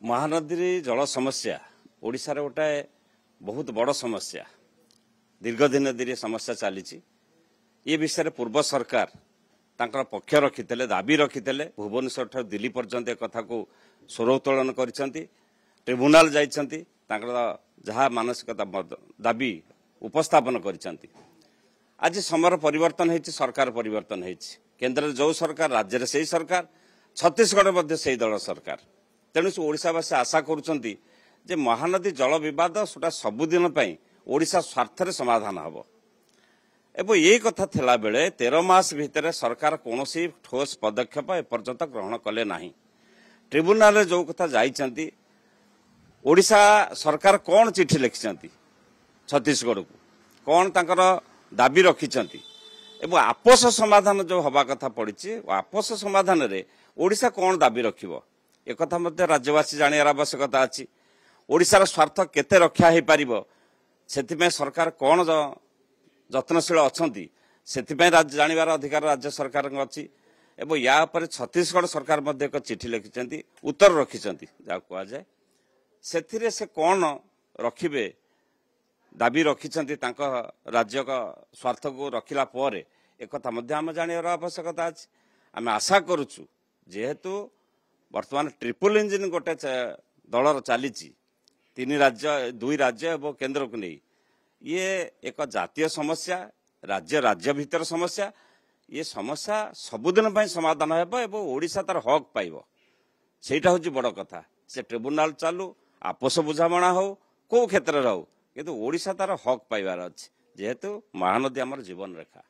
महानदी जल समस्या ओडिशार गोटे बहुत बड़ समस्या दीर्घ दिन धीरे समस्या चली ये विषय पूर्व सरकार तांकर पक्ष रखिते दाबी रखिते भुवनेश्वर ठार दिल्ली पर्यंत एक कथा को स्वर उत्तोलन कर ट्रिब्यूनाल जाइछंती जहाँ मानसिकता दाबी उपस्थापन कर आज समय परिवर्तन होती सरकार परिवर्तन होती केन्द्र जो सरकार राज्य में से सरकार छत्तीसगढ़ से दल सरकार तेणु से ओडिशावासी आशा करुछंती जे महानदी जल विवाद सुटा सबुदिन ओडिशा स्वार्थ समाधान हम एवं ये कथा थिला बेले 13 मास भितर सरकार कौन ठोस पदक्षेप एपर्यंत ग्रहण कले ना ट्रिब्यूनाल जो कथा जाइछंती ओडिशा सरकार कौन चिठी लिखिछंती छत्तीसगढ़ को कौन तांकर दाबी रखिछंती एवं आपस समाधान जो हवा कथा पड़ी आपस समाधान रे ओडिशा कौन दाबी रखिबो एक कथा मध्य राज्यवासी जानियार आवश्यकता अच्छी ओडिशार स्वार्थ केते रक्षा हो पारिबो सेथिपे सरकार कौन जत्नशील अच्छी से जानवर अधिकार राज्य सरकार अच्छी एवं या पर छत्तीसगढ़ सरकार मध्य एक चिठी लिखिं उत्तर रखिं जहाँ कहुए से कौन रखिबे दाबी रखिं राज्य का स्वार्थ को रखिला पर एक आम जानवर आवश्यकता अच्छी आम आशा करुचु जेहेतु वर्तमान ट्रिपल इंजिन गोटे दलर चली 3 राज्य 2 राज्य एवं केन्द्र को नहीं ये एक जातीय समस्या राज्य भितर समस्या ये समस्या सबुदिन समाधान हो ओडिशा तार हक पाइब सेटा हूँ बड़ कथा से ट्रिब्यूनाल चालू आपस बुझाणा हो कौ क्षेत्र हो किंतु ओडिशा तार हक पाइबार अच्छे जेहेतु महानदी आमर जीवन रेखा।